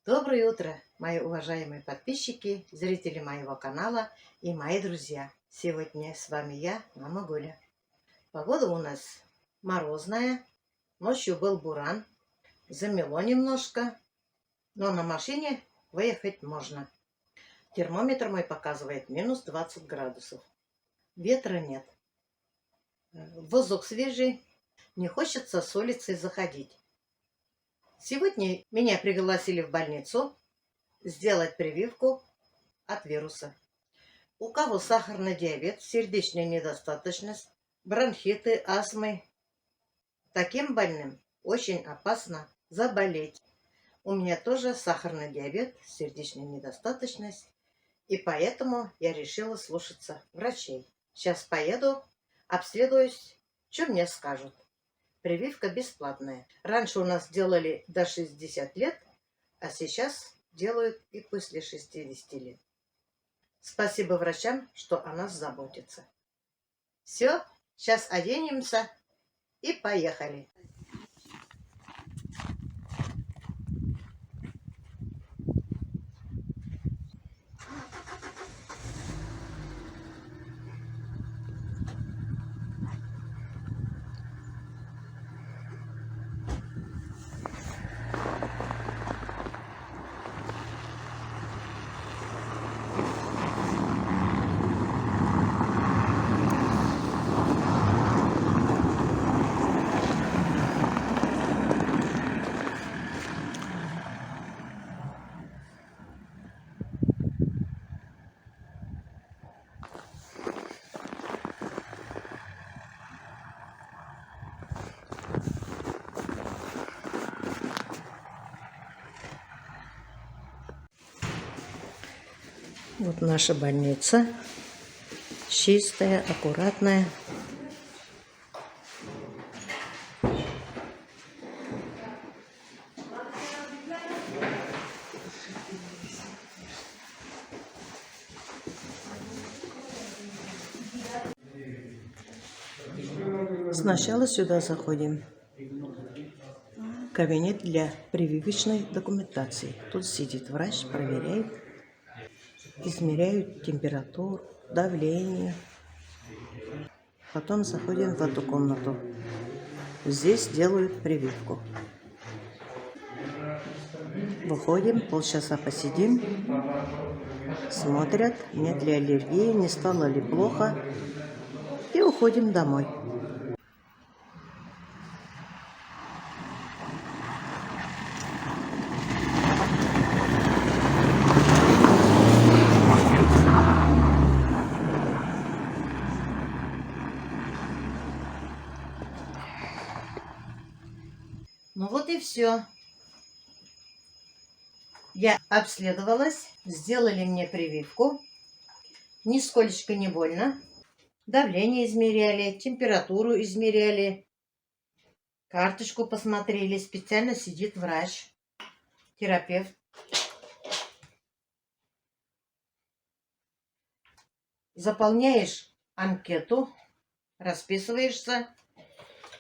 Доброе утро, мои уважаемые подписчики, зрители моего канала и мои друзья. Сегодня с вами я, мама Гуля. Погода у нас морозная, ночью был буран, замело немножко, но на машине выехать можно. Термометр мой показывает минус 20 градусов. Ветра нет. Воздух свежий, не хочется с улицы заходить. Сегодня меня пригласили в больницу сделать прививку от вируса. У кого сахарный диабет, сердечная недостаточность, бронхиты, астмы, таким больным очень опасно заболеть. У меня тоже сахарный диабет, сердечная недостаточность, и поэтому я решила слушаться врачей. Сейчас поеду, обследуюсь, что мне скажут. Прививка бесплатная. Раньше у нас делали до 60 лет, а сейчас делают и после 60 лет. Спасибо врачам, что о нас заботятся. Все, сейчас оденемся и поехали. Вот наша больница. Чистая, аккуратная. Сначала сюда заходим. Кабинет для прививочной документации. Тут сидит врач, проверяет, измеряют температуру, давление. Потом заходим в эту комнату. Здесь делают прививку. Выходим, полчаса посидим, смотрят, нет ли аллергии, не стало ли плохо, и уходим домой. Ну вот и все. Я обследовалась, сделали мне прививку. Нисколечко не больно. Давление измеряли, температуру измеряли. Карточку посмотрели. Специально сидит врач, терапевт. Заполняешь анкету, расписываешься.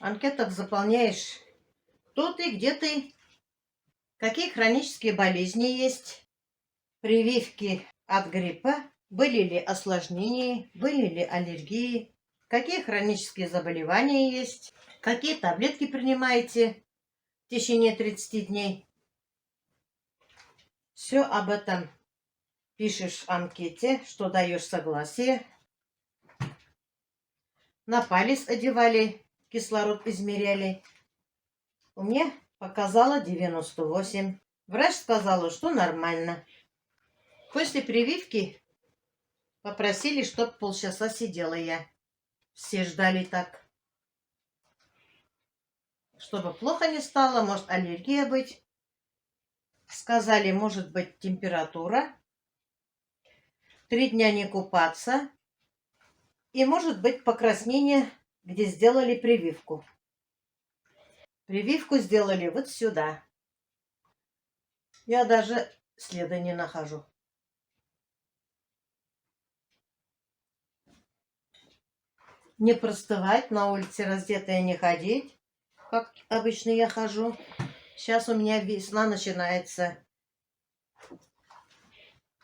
Анкетах заполняешь, кто ты, где ты, какие хронические болезни есть, прививки от гриппа, были ли осложнения, были ли аллергии, какие хронические заболевания есть, какие таблетки принимаете в течение 30 дней. Все об этом пишешь в анкете, что даешь согласие. На палец одевали, кислород измеряли. У меня показала 98. Врач сказала, что нормально. После прививки попросили, чтобы полчаса сидела я. Все ждали так. Чтобы плохо не стало, может аллергия быть. Сказали, может быть температура. 3 дня не купаться. И может быть покраснение, где сделали прививку. Прививку сделали вот сюда. Я даже следа не нахожу. Не простывать, на улице раздетая не ходить, как обычно я хожу. Сейчас у меня весна начинается.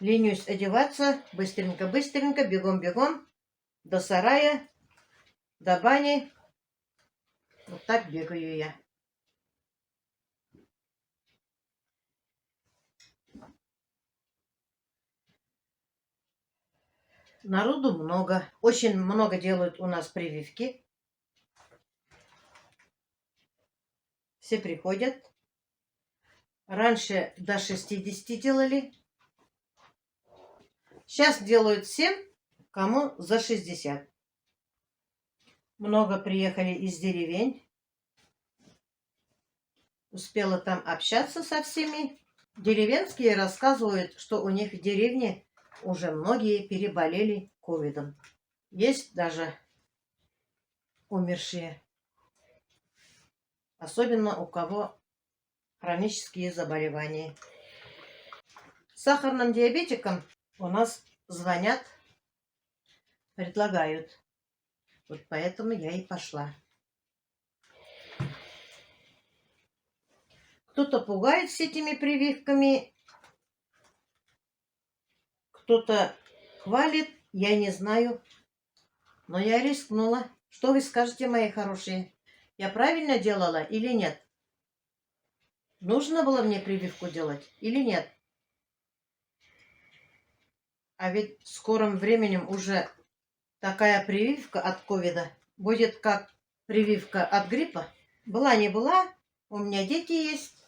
Ленюсь одеваться. Быстренько-быстренько, бегом-бегом. До сарая, до бани. Вот так бегаю я. Народу много. Очень много делают у нас прививки. Все приходят. Раньше до 60 делали. Сейчас делают всем, кому за 60. Много приехали из деревень. Успела там общаться со всеми. Деревенские рассказывают, что у них в деревне уже многие переболели ковидом. Есть даже умершие. Особенно у кого хронические заболевания. Сахарным диабетикам у нас звонят, предлагают. Вот поэтому я и пошла. Кто-то пугает с этими прививками, кто-то хвалит, я не знаю. Но я рискнула. Что вы скажете, мои хорошие? Я правильно делала или нет? Нужно было мне прививку делать или нет? А ведь в скором временем уже такая прививка от ковида будет как прививка от гриппа. Была не была, у меня дети есть,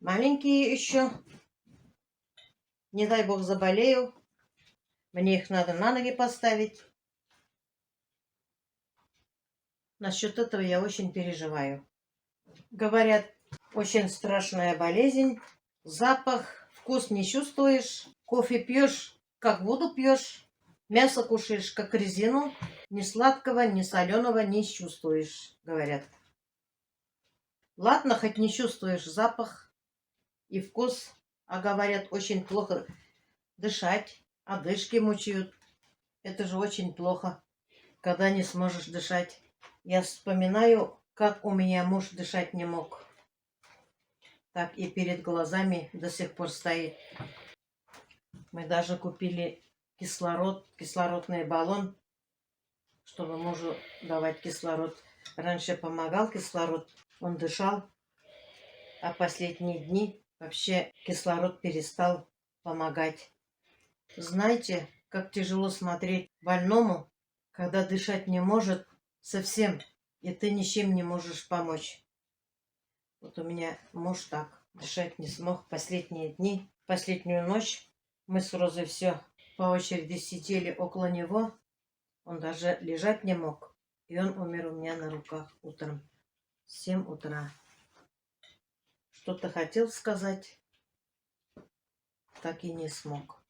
маленькие еще. Не дай бог заболею, мне их надо на ноги поставить. Насчет этого я очень переживаю. Говорят, очень страшная болезнь. Запах, вкус не чувствуешь. Кофе пьешь, как воду пьешь. Мясо кушаешь, как резину. Ни сладкого, ни соленого не чувствуешь, говорят. Ладно, хоть не чувствуешь запах и вкус, а говорят, очень плохо дышать. Одышки мучают. Это же очень плохо, когда не сможешь дышать. Я вспоминаю, как у меня муж дышать не мог. Так и перед глазами до сих пор стоит. Мы даже купили кислородный баллон, чтобы мужу давать кислород. Раньше помогал кислород, он дышал, а последние дни вообще кислород перестал помогать. Знаете, как тяжело смотреть больному, когда дышать не может совсем, и ты ничем не можешь помочь. Вот у меня муж так дышать не смог последние дни. Последнюю ночь мы с Розой все по очереди сидели около него. Он даже лежать не мог. И он умер у меня на руках утром. В 7 утра. Что-то хотел сказать, так и не смог.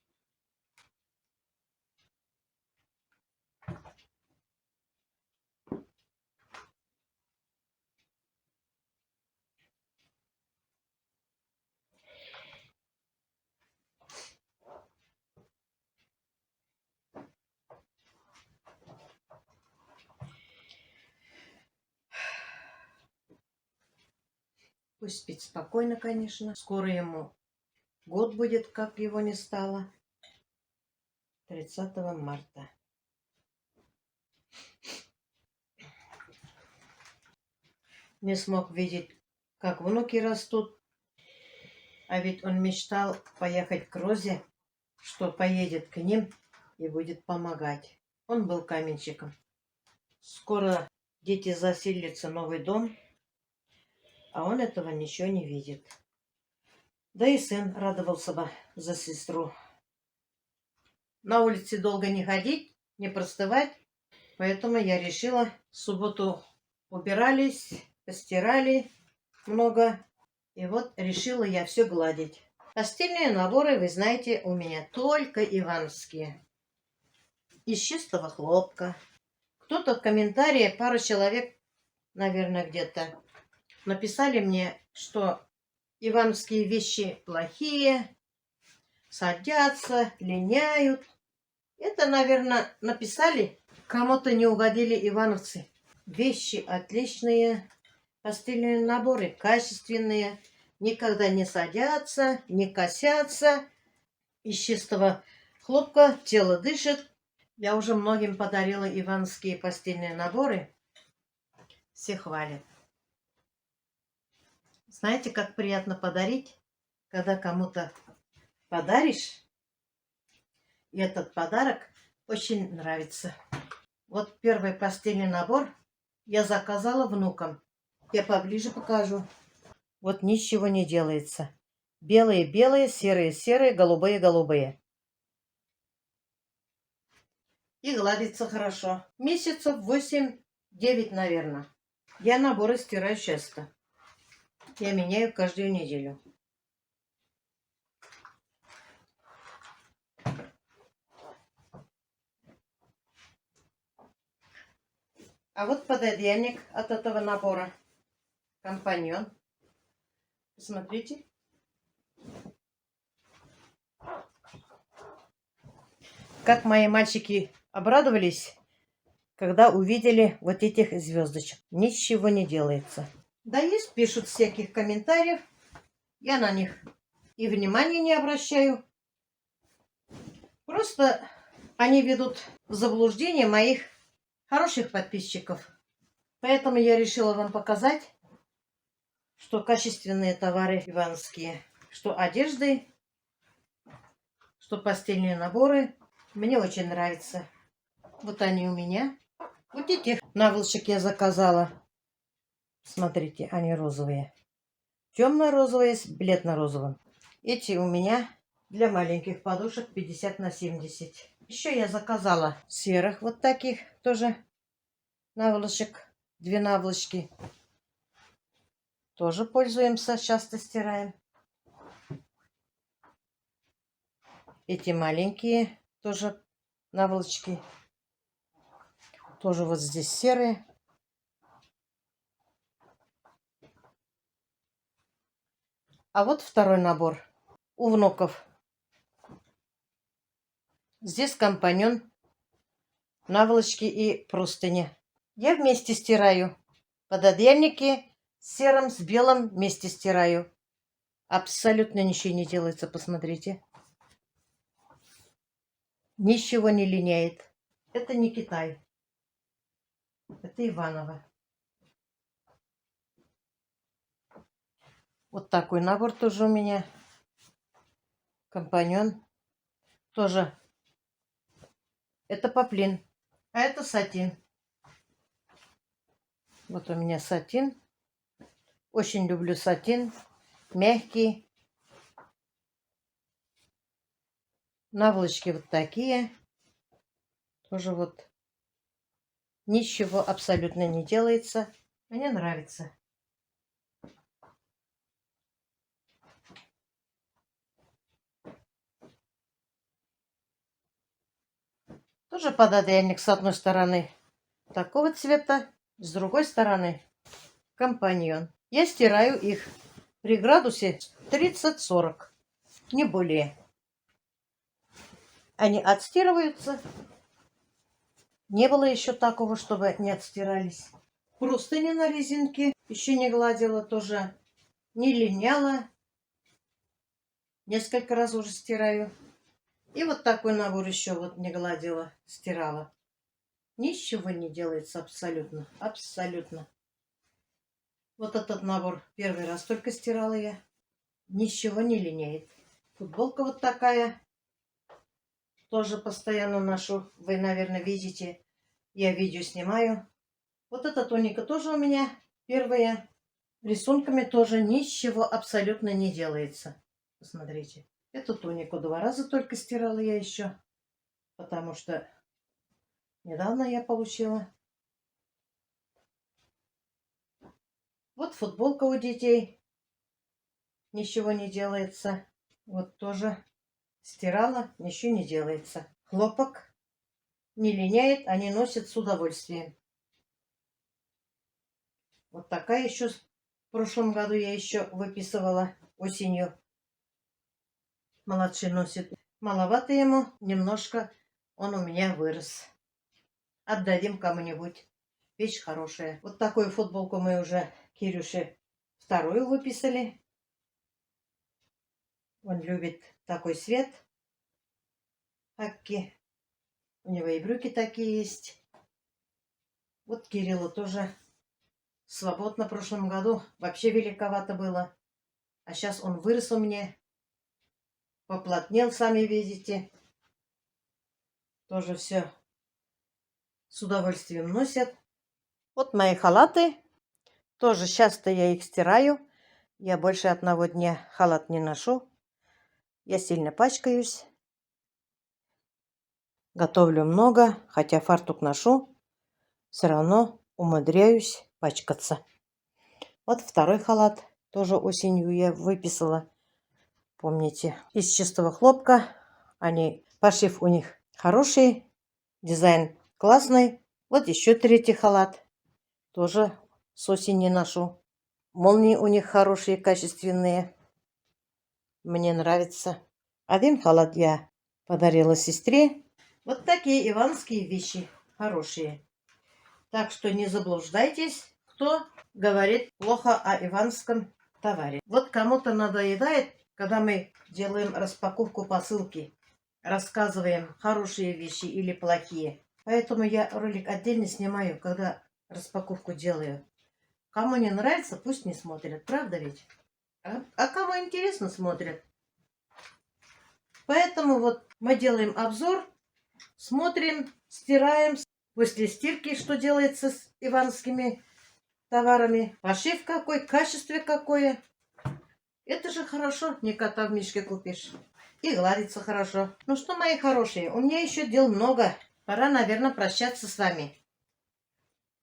Пусть спит спокойно, конечно. Скоро ему год будет, как его не стало. 30 марта. Не смог видеть, как внуки растут. А ведь он мечтал поехать к Розе, что поедет к ним и будет помогать. Он был каменщиком. Скоро дети заселятся в новый дом, а он этого ничего не видит. Да и сын радовался бы за сестру. На улице долго не ходить, не простывать, поэтому я решила, в субботу убирались, постирали много, и вот решила я все гладить. Постельные наборы, вы знаете, у меня только ивановские. Из чистого хлопка. Кто-то в комментарии, пару человек, наверное, где-то, написали мне, что ивановские вещи плохие, садятся, линяют. Это, наверное, написали, кому-то не угодили ивановцы. Вещи отличные, постельные наборы качественные. никогда не садятся, не косятся. Из чистого хлопка тело дышит. Я уже многим подарила ивановские постельные наборы. Все хвалят. Знаете, как приятно подарить, когда кому-то подаришь, и этот подарок очень нравится. Вот первый постельный набор я заказала внукам. Я поближе покажу. Вот ничего не делается. Белые-белые, серые-серые, голубые-голубые. И гладится хорошо. Месяцев 8-9, наверное. Я наборы стираю часто. Я меняю каждую неделю. А вот пододеяльник от этого набора. Компаньон. Посмотрите. Как мои мальчики обрадовались, когда увидели вот этих звездочек. Ничего не делается. Да есть, пишут всяких комментариев. Я на них и внимания не обращаю. Просто они ведут в заблуждение моих хороших подписчиков. Поэтому я решила вам показать, что качественные товары ивановские, что одежды, что постельные наборы. Мне очень нравится. Вот они у меня. Вот этих наволочек я заказала. Смотрите, они розовые. Темно-розовые с бледно-розовым. Эти у меня для маленьких подушек 50×70. Еще я заказала серых вот таких тоже наволочек. 2 наволочки. Тоже пользуемся, часто стираем. Эти маленькие тоже наволочки. Тоже вот здесь серые. А вот второй набор у внуков. Здесь компаньон, наволочки и простыни. Я вместе стираю. Пододеяльники с серым, с белым вместе стираю. Абсолютно ничего не делается, посмотрите. Ничего не линяет. Это не Китай. Это Иваново. Вот такой набор тоже у меня. Компаньон. Тоже. Это поплин. А это сатин. Вот у меня сатин. Очень люблю сатин. Мягкий. Наволочки вот такие. Тоже вот. Ничего абсолютно не делается. Мне нравится. Тоже пододеяльник с одной стороны такого цвета, с другой стороны компаньон. Я стираю их при градусе 30-40, не более. Они отстирываются. Не было еще такого, чтобы не отстирались. Простыни на резинке еще не гладила, тоже не линяла. Несколько раз уже стираю. И вот такой набор еще вот не гладила, стирала. Ничего не делается абсолютно. Абсолютно. Вот этот набор первый раз только стирала я. Ничего не линяет. Футболка вот такая. Тоже постоянно ношу. Вы, наверное, видите. Я видео снимаю. Вот эта туника тоже у меня первая. Рисунками тоже ничего абсолютно не делается. Посмотрите. Эту тунику 2 раза только стирала я еще. Потому что недавно я получила. Вот футболка у детей. Ничего не делается. Вот тоже стирала, ничего не делается. Хлопок не линяет, они носят с удовольствием. Вот такая еще в прошлом году я еще выписывала осенью. Младший носит. Маловато ему, немножко он у меня вырос. Отдадим кому-нибудь. Вещь хорошая. Вот такую футболку мы уже Кирюше вторую выписали. Он любит такой цвет. Хаки. У него и брюки такие есть. Вот Кириллу тоже свободно в прошлом году. Вообще великовато было. А сейчас он вырос у меня. Поплотнел, сами видите. Тоже все с удовольствием носят. Вот мои халаты. Тоже часто я их стираю. Я больше одного дня халат не ношу. Я сильно пачкаюсь. Готовлю много, хотя фартук ношу. Все равно умудряюсь пачкаться. Вот второй халат. Тоже осенью я выписала. Помните, из чистого хлопка. Пошив у них хороший. Дизайн классный. Вот еще третий халат. Тоже с осени ношу. Молнии у них хорошие, качественные. Мне нравится. Один халат я подарила сестре. Вот такие иванские вещи. Хорошие. Так что не заблуждайтесь, кто говорит плохо о иванском товаре. Вот кому-то надоедает, когда мы делаем распаковку посылки. Рассказываем, хорошие вещи или плохие. Поэтому я ролик отдельно снимаю, когда распаковку делаю. Кому не нравится, пусть не смотрят. Правда ведь? А кому интересно, смотрят. Поэтому вот мы делаем обзор, смотрим, стираем. После стирки, что делается с иванскими товарами. Пошив какой, качество какое. Это же хорошо, не кота в мешке купишь. И гладится хорошо. Ну что, мои хорошие, у меня еще дел много. Пора, наверное, прощаться с вами.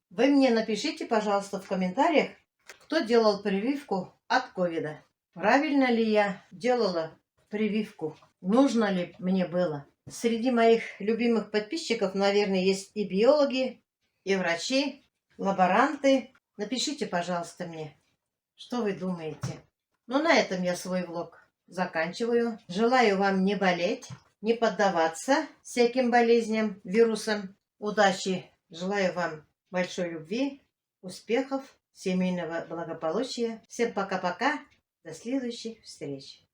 Вы мне напишите, пожалуйста, в комментариях, кто делал прививку от ковида. Правильно ли я делала прививку? Нужно ли мне было? Среди моих любимых подписчиков, наверное, есть и биологи, и врачи, лаборанты. Напишите, пожалуйста, мне, что вы думаете. Ну, на этом я свой влог заканчиваю. Желаю вам не болеть, не поддаваться всяким болезням, вирусам. Удачи! Желаю вам большой любви, успехов, семейного благополучия. Всем пока-пока. До следующих встреч.